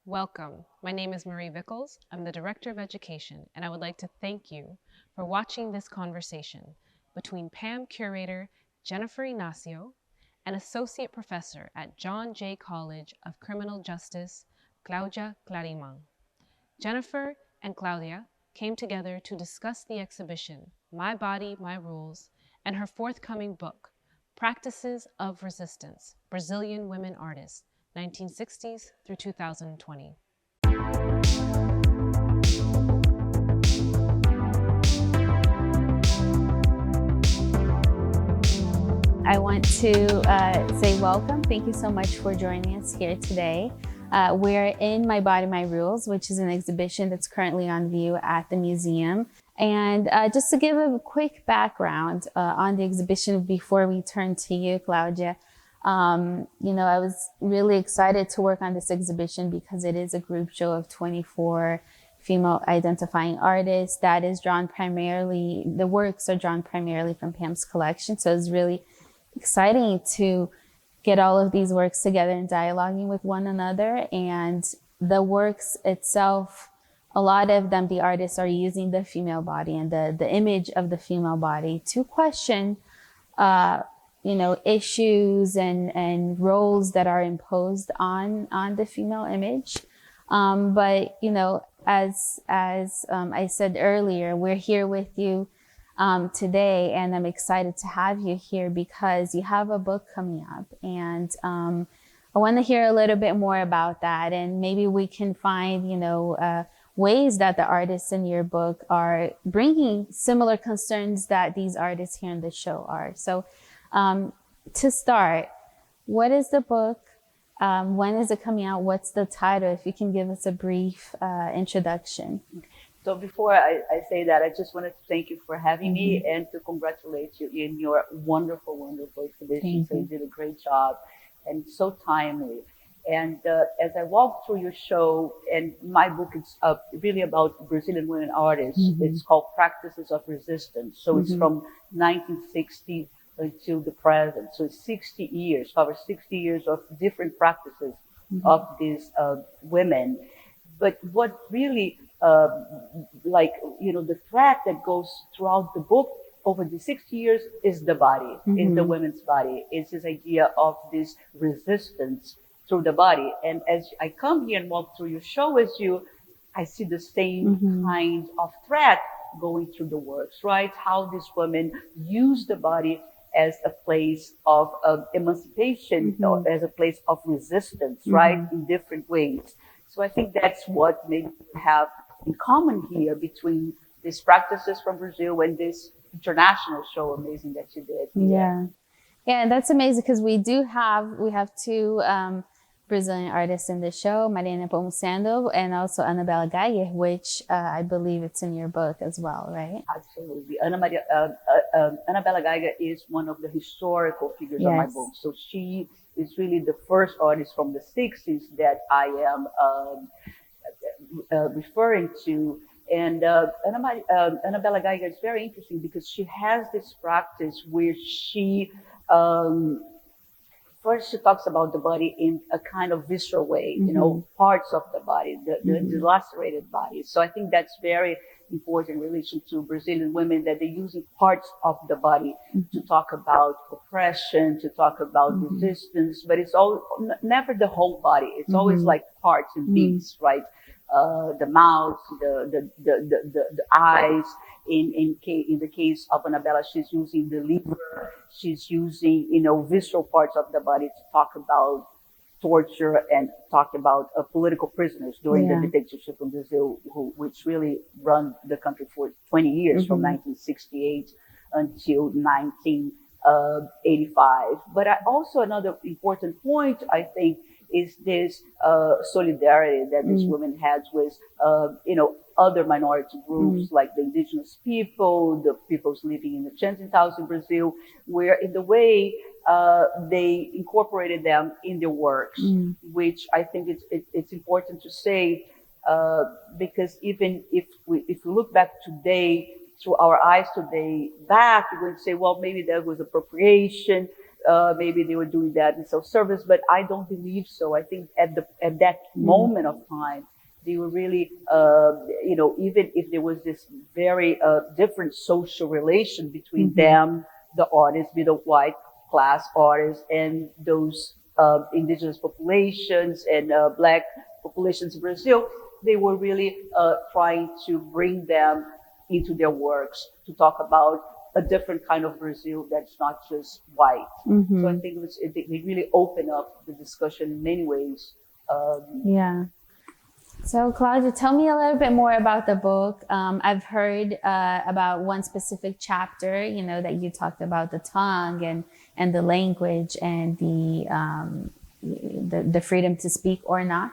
Welcome. My name is Marie Vickles. I'm the Director of Education, and I would like to thank you for watching this conversation between PAMM curator Jennifer Inacio and Associate Professor at John Jay College of Criminal Justice, Claudia Calirman. Jennifer and Claudia came together to discuss the exhibition, My Body, My Rules, and her forthcoming book, Practices of Resistance, Brazilian Women Artists, 1960s through 2020. I want to say welcome. Thank you so much for joining us here today. We're in My Body, My Rules, which is an exhibition that's currently on view at the museum. And just to give a quick background on the exhibition before we turn to you, Claudia, I was really excited to work on this exhibition because it is a group show of 24 female identifying artists that is drawn primarily, the works are drawn primarily from PAMM's collection. So it's really exciting to get all of these works together and dialoguing with one another. And the works itself, a lot of them, the artists are using the female body and the image of the female body to question issues and roles that are imposed on the female image. But as I said earlier, we're here with you today, and I'm excited to have you here because you have a book coming up, and I want to hear a little bit more about that, and maybe we can find ways that the artists in your book are bringing similar concerns that these artists here in the show are. So to start, what is the book? When is it coming out? What's the title? If you can give us a brief introduction. So before I say that, I just wanted to thank you for having me and to congratulate you in your wonderful, wonderful exhibition. So you did a great job and so timely. And as I walked through your show, and my book is really about Brazilian women artists. It's called Practices of Resistance. So it's from 1960 until the present. So it's 60 years, covers 60 years of different practices of these women. But what really, the thread that goes throughout the book over the 60 years is the body, is the women's body. It's this idea of this resistance through the body. And as I come here and walk through your show with you, I see the same kind of thread going through the works, right? How these women use the body as a place of emancipation, as a place of resistance, right? In different ways. So I think that's what maybe we have in common here between these practices from Brazil and this international show, amazing that you did. Yeah, and that's amazing because we have two Brazilian artists in the show, Mariana Pomucendo and also Anabela Geiger, which I believe it's in your book as well, right? Absolutely. Anabela Geiger is one of the historical figures of my book. So she is really the first artist from the 60s that I am referring to. And Anabela Geiger is very interesting because she has this practice where she first she talks about the body in a kind of visceral way, parts of the body, the lacerated body. So I think that's very important in relation to Brazilian women, that they're using parts of the body to talk about oppression, to talk about resistance, but it's all never the whole body. It's always like parts and bits, right? The mouth, the eyes. In the case of Anabela, she's using the liver. She's using, visceral parts of the body to talk about torture and talk about political prisoners during the dictatorship in Brazil, which really run the country for 20 years, from 1968 until 1985. But also another important point, I think, is this solidarity that these women had with, other minority groups like the indigenous people, the peoples living in the Chantintaus in Brazil, where in the way they incorporated them in their works, which I think it's important to say, because even if we look back today, through our eyes today back, we're going to say, well, maybe there was appropriation, maybe they were doing that in self-service, but I don't believe so. I think at that moment of time, they were really, even if there was this very different social relation between them, the artists, middle white class artists, and those indigenous populations and black populations in Brazil, they were really trying to bring them into their works to talk about a different kind of Brazil that's not just white. So I think they really open up the discussion in many ways. Yeah. So Claudia, tell me a little bit more about the book. I've heard about one specific chapter, you know, that you talked about the tongue and the language and the freedom to speak or not.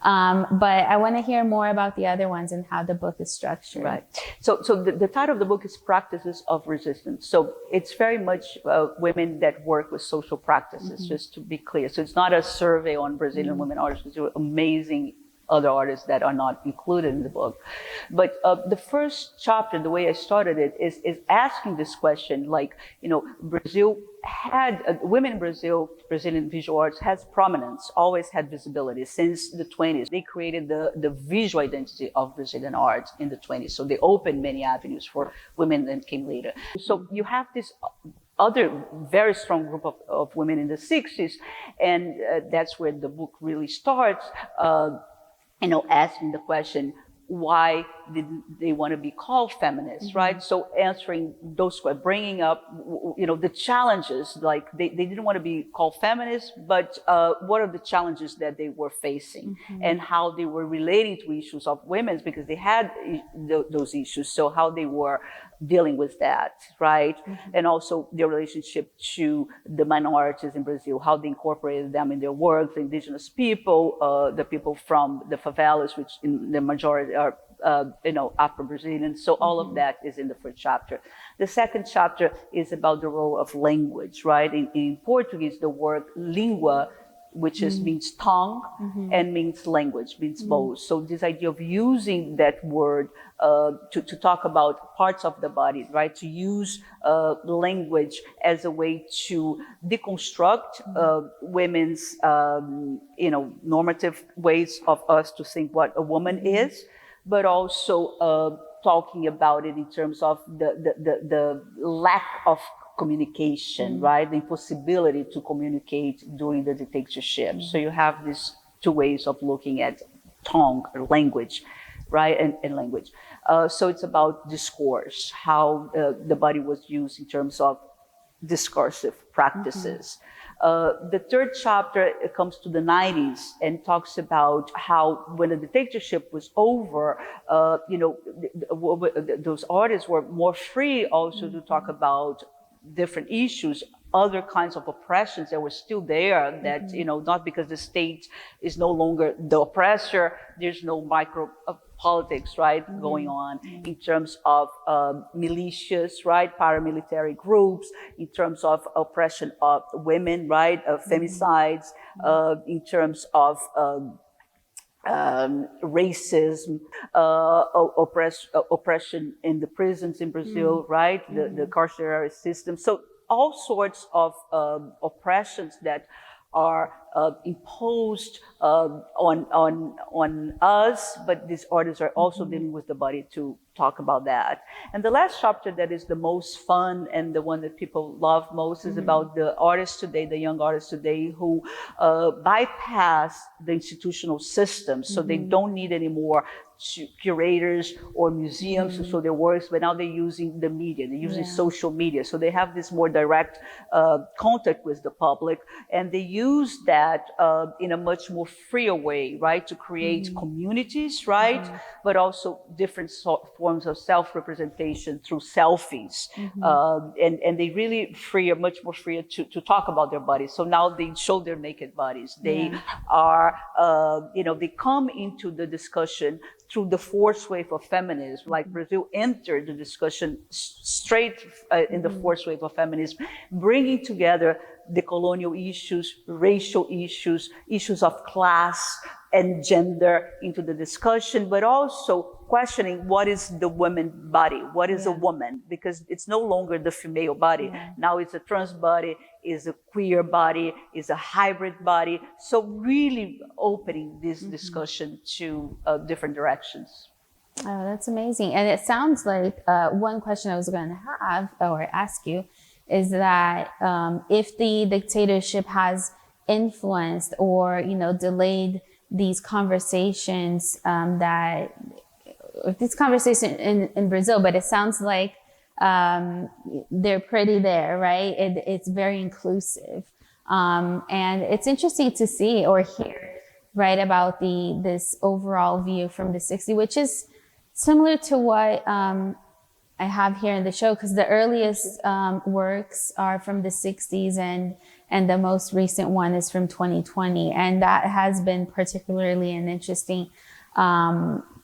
But I want to hear more about the other ones and how the book is structured. Right. So the title of the book is Practices of Resistance. So it's very much women that work with social practices, just to be clear. So it's not a survey on Brazilian women artists, because there are amazing other artists that are not included in the book. But the first chapter, the way I started it, is asking this question, like, Brazil had, women in Brazil, Brazilian visual arts has prominence, always had visibility since the 20s. They created the visual identity of Brazilian art in the 20s. So they opened many avenues for women that came later. So you have this other very strong group of women in the 60s, and that's where the book really starts. Asking the question, why did they want to be called feminists, right? So answering those questions, bringing up, the challenges, like they didn't want to be called feminists, but what are the challenges that they were facing and how they were relating to issues of women's, because they had those issues. So how they were dealing with that, right? And also their relationship to the minorities in Brazil, how they incorporated them in their work, the indigenous people, the people from the favelas, which in the majority are, Afro-Brazilian. So all of that is in the first chapter. The second chapter is about the role of language, right? In Portuguese, the word língua, which means tongue and means language, means both. So this idea of using that word to talk about parts of the body, right? To use language as a way to deconstruct women's, normative ways of us to think what a woman is, but also talking about it in terms of the lack of communication, right? The impossibility to communicate during the dictatorship. So you have these two ways of looking at tongue or language, right? And language. So it's about discourse, how the body was used in terms of discursive practices. The third chapter comes to the 90s and talks about how when the dictatorship was over, those artists were more free also to talk about different issues, other kinds of oppressions that were still there, that, not because the state is no longer the oppressor, there's no micro politics, right, going on in terms of militias, right, paramilitary groups, in terms of oppression of women, right, femicides, in terms of racism, oppression in the prisons in Brazil, right? The carceral system. So all sorts of oppressions that are imposed on us, but these artists are also dealing with the body to talk about that. And the last chapter that is the most fun and the one that people love most is about the artists today, the young artists today who bypass the institutional system. So they don't need any more curators or museums to show their works, but now they're using the media, they're using social media. So they have this more direct contact with the public, and they use that in a much more freer way, right? To create communities, right? But also different forms of self-representation through selfies. And they really much more freer to talk about their bodies. So now they show their naked bodies. They are, they come into the discussion through the fourth wave of feminism, like Brazil entered the discussion straight in the fourth wave of feminism, bringing together the colonial issues, racial issues, issues of class, and gender into the discussion, but also questioning what is the woman body, what is a woman, because it's no longer the female body. Now it's a trans body, is a queer body, is a hybrid body. So really opening this discussion to different directions. Oh, that's amazing. And it sounds like one question I was going to have or ask you is that if the dictatorship has influenced or, delayed these conversations this conversation in Brazil, but it sounds like they're pretty there, right? It's very inclusive. And it's interesting to see or hear, right, about this overall view from the 60s, which is similar to what I have here in the show, because the earliest works are from the 60s and the most recent one is from 2020. And that has been particularly an interesting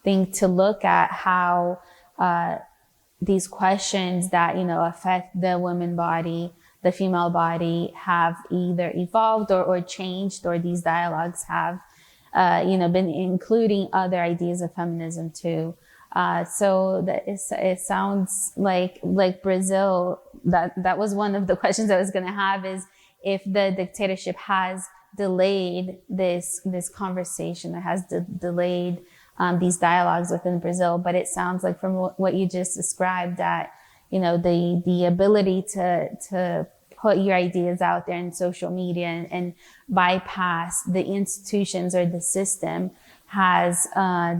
thing to look at, how these questions that, affect the woman body, the female body, have either evolved or changed, or these dialogues have, been including other ideas of feminism too. So that it sounds like Brazil, that was one of the questions I was going to have, is if the dictatorship has delayed this conversation, it has delayed these dialogues within Brazil. But it sounds like from what you just described that, the ability to put your ideas out there in social media and bypass the institutions or the system has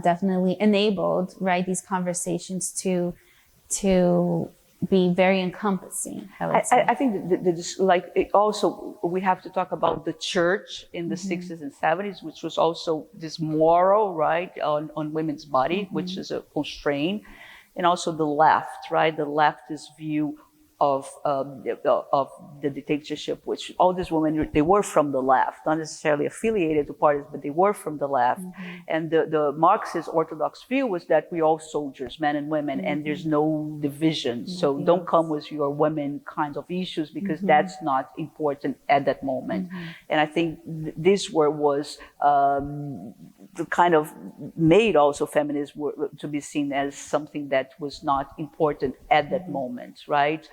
definitely enabled, right, these conversations to be very encompassing. I think also we have to talk about the church in the 60s and 70s, which was also this moral, right, on women's body, which is a constraint, and also the left, right, the leftist view of the dictatorship, which all these women, they were from the left, not necessarily affiliated to parties, but they were from the left. And the Marxist Orthodox view was that we all soldiers, men and women, and there's no division. So don't come with your women kinds of issues, because that's not important at that moment. And I think this was the kind of made also feminism to be seen as something that was not important at that moment, right?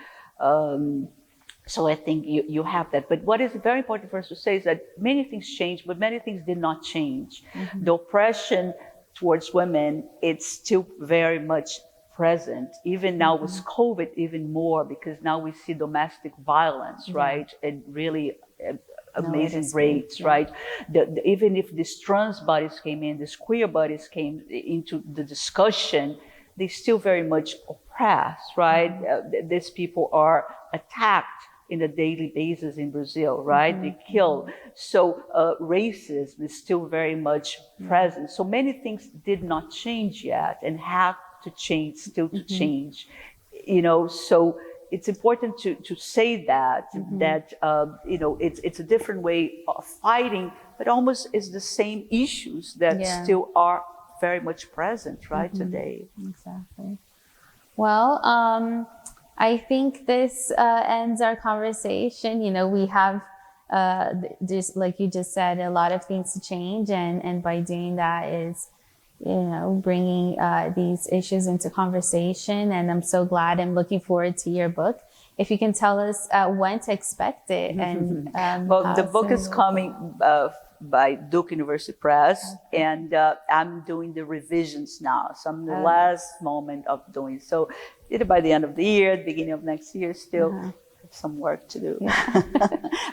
So I think you have that. But what is very important for us to say is that many things changed, but many things did not change. The oppression towards women, it's still very much present. Even now with COVID, even more, because now we see domestic violence, right? And really amazing rates, right? Even if these trans bodies came in, these queer bodies came into the discussion, they still very much oppressed, right? These people are attacked in a daily basis in Brazil, right? They kill. So racism is still very much present. So many things did not change yet and have to change, still to change, so it's important to say that, it's a different way of fighting, but almost is the same issues that still are very much present, right, today. Exactly. Well, I think this ends our conversation. We have, just like you just said, a lot of things to change, and by doing that is, bringing these issues into conversation. And I'm so glad. I'm looking forward to your book. If you can tell us when to expect it. And well, the book is coming by Duke University Press, and I'm doing the revisions now. So I'm in the last moment of doing so. Either by the end of the year, the beginning of next year, still have some work to do.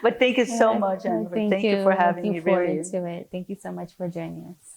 But thank you so much, Jennifer. Thank you for having me. Looking forward to it. Thank you so much for joining us.